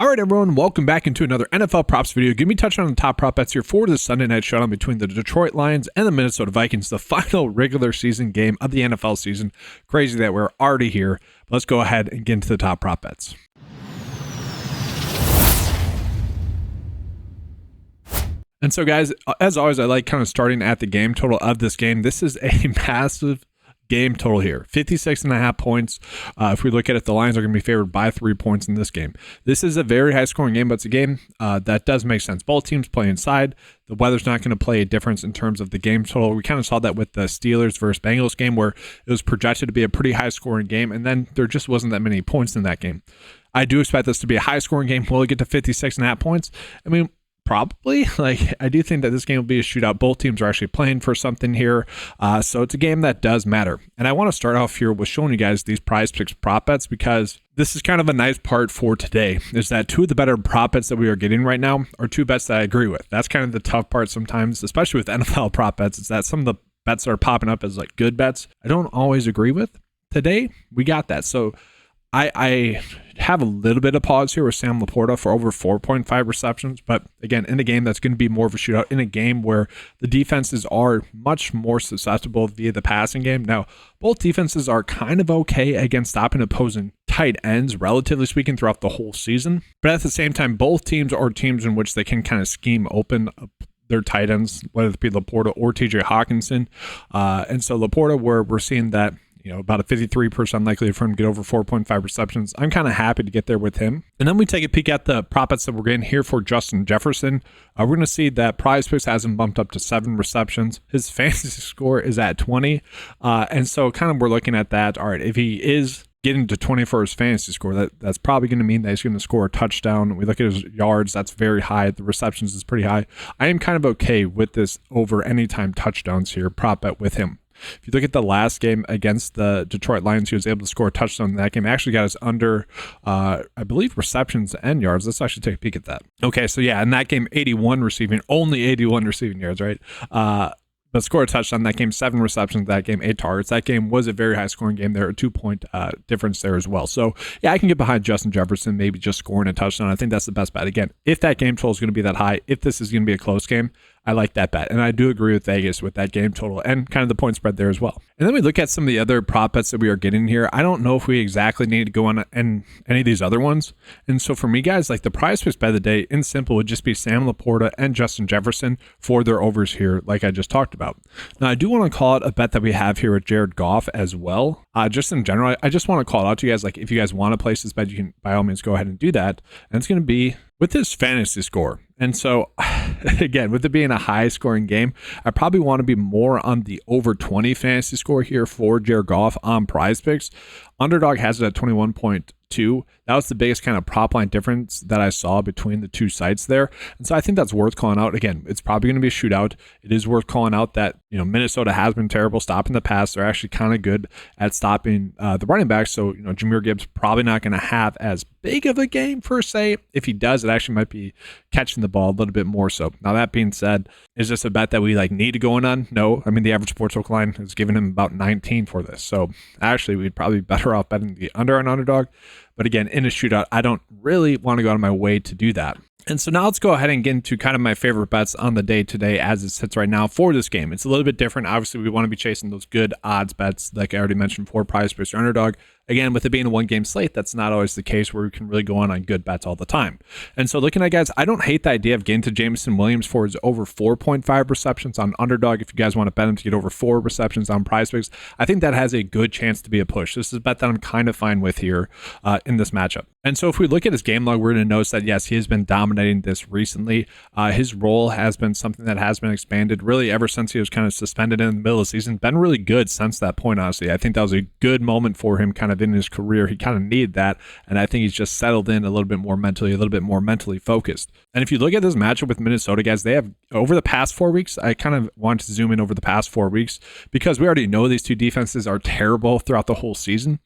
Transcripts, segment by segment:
All right, everyone, welcome back into another NFL props video. Give me touch on the top prop bets here for the Sunday night showdown between the Detroit Lions and the Minnesota Vikings, the final regular season game of the NFL season. Crazy that we're already here. But let's go ahead and get into the top prop bets. And so, guys, as always, I like kind of starting at the game total of this game. This is a massive game total here, 56.5 points. If we look at it, the Lions are going to be favored by 3 points in this game. This is a very high-scoring game, but it's a game that does make sense. Both teams play inside. The weather's not going to play a difference in terms of the game total. We kind of saw that with the Steelers versus Bengals game, where it was projected to be a pretty high-scoring game, and then there just wasn't that many points in that game. I do expect this to be a high-scoring game. Will it get to 56.5 points? I mean, probably. I do think that this game will be a shootout. Both teams are actually playing for something here. So it's a game that does matter. And I want to start off here with showing you guys these PrizePicks prop bets, because this is kind of a nice part for today, is that two of the better prop bets that we are getting right now are two bets that I agree with. That's kind of the tough part sometimes, especially with NFL prop bets, is that some of the bets that are popping up as like good bets I don't always agree with. Today, we got that. So I have a little bit of pause here with Sam Laporta for over 4.5 receptions, but again, in a game that's going to be more of a shootout, in a game where the defenses are much more susceptible via the passing game. Now, both defenses are kind of okay against stopping opposing tight ends, relatively speaking, throughout the whole season. But at the same time, both teams are teams in which they can kind of scheme open their tight ends, whether it be Laporta or TJ Hockenson. And so Laporta, where we're seeing that, about a 53% likelihood for him to get over 4.5 receptions. I'm kind of happy to get there with him. And then we take a peek at the prop bets that we're getting here for Justin Jefferson. We're going to see that PrizePicks has him bumped up to 7 receptions. His fantasy score is at 20. And so kind of we're looking at that. All right, if he is getting to 20 for his fantasy score, that's probably going to mean that he's going to score a touchdown. We look at his yards, that's very high. The receptions is pretty high. I am kind of okay with this over anytime touchdowns here prop bet with him. If you look at the last game against the Detroit Lions, he was able to score a touchdown in that game. Actually got us under, I believe, receptions and yards. Let's actually take a peek at that. Okay, so yeah, in that game, only 81 receiving yards, right? But scored a touchdown in that game, 7 receptions in that game, 8 targets. That game was a very high-scoring game. There a 2-point difference there as well. So, yeah, I can get behind Justin Jefferson, maybe just scoring a touchdown. I think that's the best bet. Again, if that game total is going to be that high, if this is going to be a close game, I like that bet. And I do agree with Vegas with that game total and kind of the point spread there as well. And then we look at some of the other prop bets that we are getting here. I don't know if we exactly need to go on any of these other ones. And so for me, guys, like the PrizePicks bet of the day in simple would just be Sam Laporta and Justin Jefferson for their overs here, like I just talked about. Now, I do want to call it a bet that we have here with Jared Goff as well. Just in general, I just want to call it out to you guys. Like, if you guys want to place this bet, you can by all means go ahead and do that. And it's going to be with his fantasy score. And so, again, with it being a high-scoring game, I probably want to be more on the over 20 fantasy score here for Jared Goff on PrizePicks. Underdog has it at 21.2. That was the biggest kind of prop line difference that I saw between the two sites there. And so I think that's worth calling out. Again, it's probably going to be a shootout. It is worth calling out that, Minnesota has been terrible stopping the pass. They're actually kind of good at stopping the running backs. So, Jahmyr Gibbs probably not going to have as big of a game per se. If he does, it actually might be catching the ball a little bit more so. Now, that being said, is this a bet that we need to go in on? No. I mean, the average sportsbook line is giving him about 19 for this. So actually, we'd probably be better off betting the under on Underdog. But again, in a shootout, I don't really want to go out of my way to do that. And so now let's go ahead and get into kind of my favorite bets on the day today as it sits right now for this game. It's a little bit different. Obviously, we want to be chasing those good odds bets like I already mentioned for PrizePicks or Underdog. Again, with it being a one-game slate, that's not always the case where we can really go on good bets all the time. And so looking at, guys, I don't hate the idea of getting to Jameson Williams for his over 4.5 receptions on Underdog. If you guys want to bet him to get over 4 receptions on PrizePicks, I think that has a good chance to be a push. This is a bet that I'm kind of fine with here in this matchup. And so if we look at his game log, we're going to notice that, yes, he has been dominating this recently. His role has been something that has been expanded really ever since he was kind of suspended in the middle of the season. Been really good since that point, honestly. I think that was a good moment for him kind of in his career. He kind of needed that, and I think he's just settled in a little bit more mentally focused. And if you look at this matchup with Minnesota, guys, they have, over the past 4 weeks, I kind of want to zoom in over the past 4 weeks because we already know these two defenses are terrible throughout the whole season.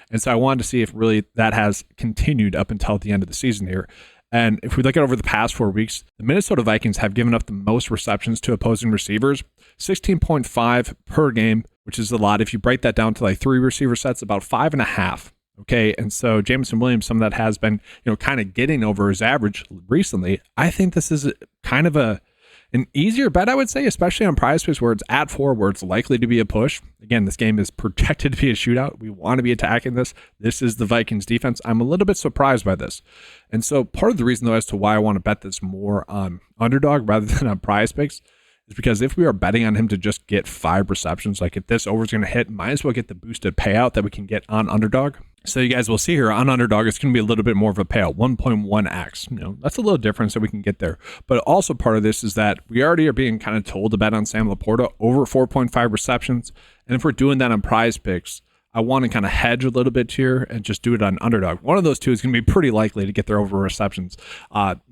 And so I wanted to see if really that has continued up until the end of the season here. And if we look at over the past 4 weeks, the Minnesota Vikings have given up the most receptions to opposing receivers, 16.5 per game, which is a lot. If you break that down to 3 receiver sets, about 5.5. Okay, and so Jameson Williams, some of that has been, kind of getting over his average recently. I think this is kind of an easier bet, I would say, especially on PrizePicks where it's at 4, where it's likely to be a push. Again, this game is projected to be a shootout. We want to be attacking this. This is the Vikings defense. I'm a little bit surprised by this. And so part of the reason, though, as to why I want to bet this more on Underdog rather than on PrizePicks is because if we are betting on him to just get 5 receptions, like if this over is going to hit, might as well get the boosted payout that we can get on Underdog. So you guys will see here on Underdog, it's going to be a little bit more of a payout, 1.1x. That's a little different, so we can get there. But also part of this is that we already are being kind of told to bet on Sam Laporta over 4.5 receptions. And if we're doing that on PrizePicks, I want to kind of hedge a little bit here and just do it on Underdog. One of those two is going to be pretty likely to get their over receptions.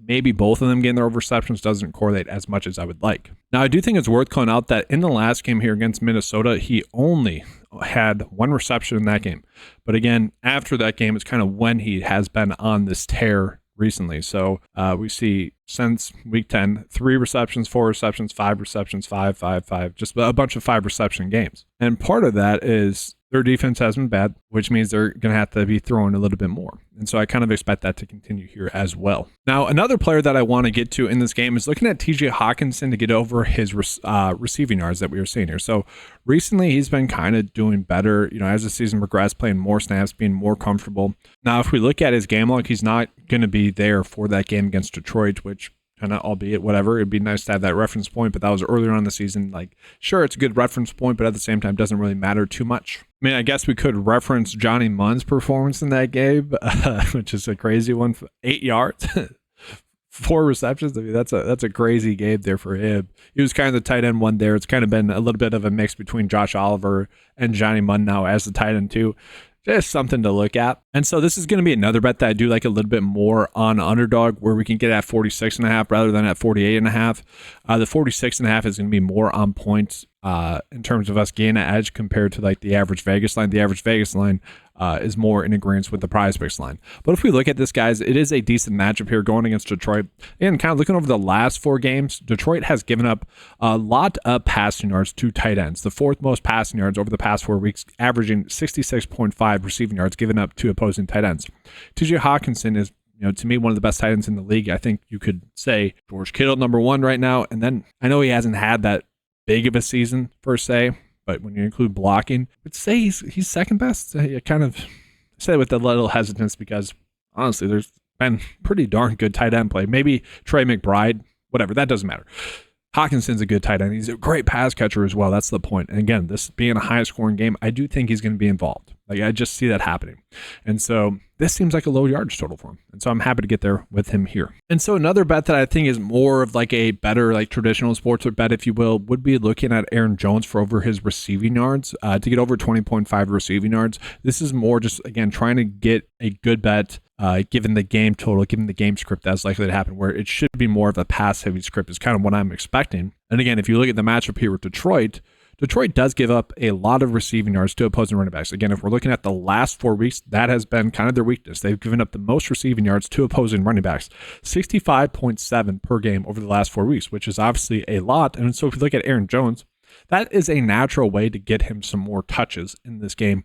Maybe both of them getting their over receptions doesn't correlate as much as I would like. Now, I do think it's worth calling out that in the last game here against Minnesota, he only had 1 reception in that game. But again, after that game, it's kind of when he has been on this tear recently. So we see since week 10, 3 receptions, 4 receptions, 5 receptions, 5, 5, 5, just a bunch of 5 reception games. And part of that is their defense has been bad, which means they're going to have to be throwing a little bit more. And so I kind of expect that to continue here as well. Now, another player that I want to get to in this game is looking at TJ Hockenson to get over his receiving yards that we were seeing here. So recently he's been kind of doing better, as the season progressed, playing more snaps, being more comfortable. Now, if we look at his game log, he's not going to be there for that game against Detroit, which kind of, albeit whatever, it'd be nice to have that reference point, but that was earlier on in the season. Like, sure, it's a good reference point, but at the same time, doesn't really matter too much. I mean, I guess we could reference Johnny Munn's performance in that game, which is a crazy one. 8 yards, 4 receptions. I mean, that's a crazy game there for him. He was kind of the tight end one there. It's kind of been a little bit of a mix between Josh Oliver and Johnny Munn now as the tight end too. Just something to look at. And so this is going to be another bet that I do like a little bit more on Underdog, where we can get at 46.5 rather than at 48.5. The 46.5 is going to be more on point in terms of us gaining an edge compared to like the average Vegas line. The average Vegas line is more in agreement with the PrizePicks line. But if we look at this, guys, it is a decent matchup here going against Detroit. And kind of looking over the last 4 games, Detroit has given up a lot of passing yards to tight ends. The 4th most passing yards over the past 4 weeks, averaging 66.5 receiving yards given up to opposing tight ends. TJ Hockenson is, to me, one of the best tight ends in the league. I think you could say George Kittle number 1 right now. And then I know he hasn't had that big of a season per se, but when you include blocking, I'd say he's second best. I kind of say it with a little hesitance because honestly, there's been pretty darn good tight end play. Maybe Trey McBride, whatever, that doesn't matter. Hockenson's a good tight end. He's a great pass catcher as well. That's the point. And again, this being a high-scoring game, I do think he's going to be involved. Like, I just see that happening. And so this seems like a low yardage total for him. And so I'm happy to get there with him here. And so another bet that I think is more of like a better like traditional sports bet, if you will, would be looking at Aaron Jones for over his receiving yards to get over 20.5 receiving yards. This is more just, again, trying to get a good bet given the game total, given the game script that's likely to happen, where it should be more of a pass-heavy script is kind of what I'm expecting. And again, if you look at the matchup here with Detroit does give up a lot of receiving yards to opposing running backs. Again, if we're looking at the last 4 weeks, that has been kind of their weakness. They've given up the most receiving yards to opposing running backs, 65.7 per game over the last 4 weeks, which is obviously a lot. And so if you look at Aaron Jones, that is a natural way to get him some more touches in this game,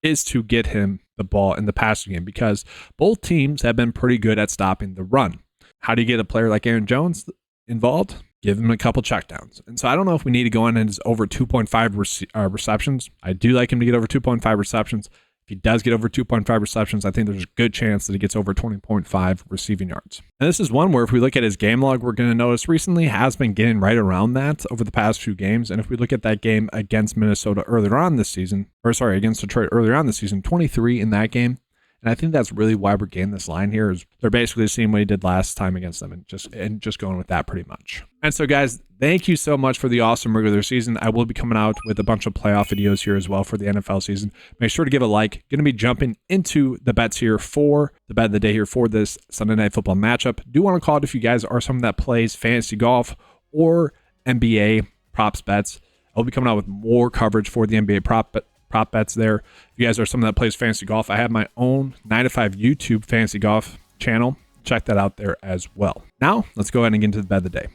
is to get him the ball in the passing game, because both teams have been pretty good at stopping the run. How do you get a player like Aaron Jones involved? Give him a couple checkdowns. And so I don't know if we need to go in and his over 2.5 receptions. I do like him to get over 2.5 receptions. If he does get over 2.5 receptions, I think there's a good chance that he gets over 20.5 receiving yards. And this is one where if we look at his game log, we're going to notice recently has been getting right around that over the past few games. And if we look at that game against Minnesota earlier on this season, against Detroit earlier on this season, 23 in that game. And I think that's really why we're getting this line here, is they're basically seeing what he did last time against them and just going with that pretty much. And so, guys, thank you so much for the awesome regular season. I will be coming out with a bunch of playoff videos here as well for the NFL season. Make sure to give a like. Going to be jumping into the bets here for the bet of the day here for this Sunday Night Football matchup. Do want to call it if you guys are someone that plays fantasy golf or NBA props bets. I'll be coming out with more coverage for the NBA prop bets there. If you guys are someone that plays fantasy golf, I have my own 9 to 5 YouTube fantasy golf channel. Check that out there as well. Now, let's go ahead and get into the bet of the day.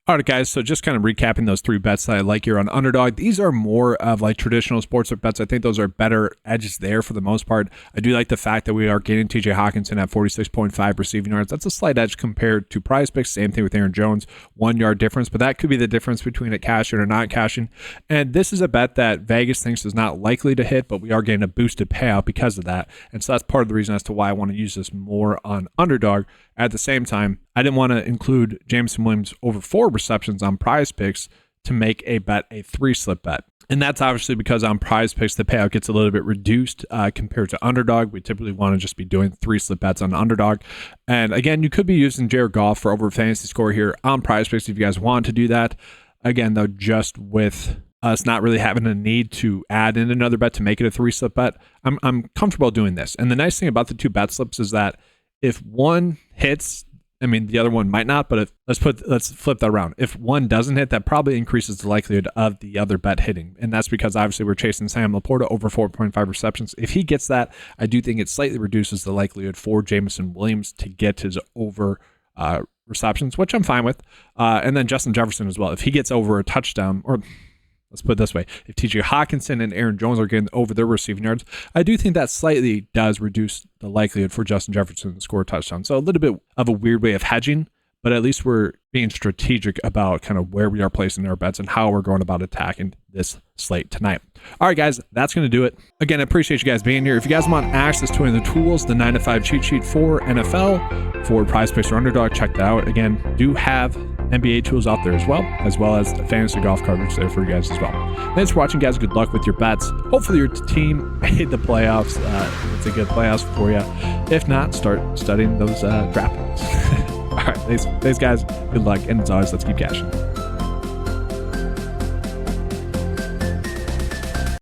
All right, guys, so just kind of recapping those 3 bets that I like here on Underdog. These are more of like traditional sportsbook bets. I think those are better edges there for the most part. I do like the fact that we are getting TJ Hockenson at 46.5 receiving yards. That's a slight edge compared to PrizePicks. Same thing with Aaron Jones, 1 yard difference, but that could be the difference between it cashing or not cashing. And this is a bet that Vegas thinks is not likely to hit, but we are getting a boosted payout because of that. And so that's part of the reason as to why I want to use this more on Underdog. At the same time, I didn't want to include Jameson Williams over 4 receptions on PrizePicks to make a bet a 3-slip bet. And that's obviously because on PrizePicks, the payout gets a little bit reduced compared to Underdog. We typically want to just be doing 3-slip bets on Underdog. And again, you could be using Jared Goff for over fantasy score here on PrizePicks if you guys want to do that. Again, though, just with us not really having a need to add in another bet to make it a 3-slip bet, I'm comfortable doing this. And the nice thing about the 2 bet slips is that if one hits, I mean, the other one might not, but let's flip that around. If one doesn't hit, that probably increases the likelihood of the other bet hitting. And that's because obviously we're chasing Sam Laporta over 4.5 receptions. If he gets that, I do think it slightly reduces the likelihood for Jameson Williams to get his over receptions, which I'm fine with. And then Justin Jefferson as well. If he gets over a touchdown, or let's put it this way, if TJ Hockenson and Aaron Jones are getting over their receiving yards, I do think that slightly does reduce the likelihood for Justin Jefferson to score a touchdown. So a little bit of a weird way of hedging, but at least we're being strategic about kind of where we are placing our bets and how we're going about attacking this slate tonight. All right, guys, that's going to do it. Again, I appreciate you guys being here. If you guys want access to any of the tools, the 9-to-5 cheat sheet for NFL, for PrizePicks or Underdog, check that out. Again, do have NBA tools out there as well as fantasy golf coverage there for you guys as well. Thanks for watching, guys. Good luck with your bets. Hopefully your team made the playoffs. It's a good playoffs for you. If not, start studying those draft picks. All right, thanks, guys. Good luck, and as always, let's keep cashing.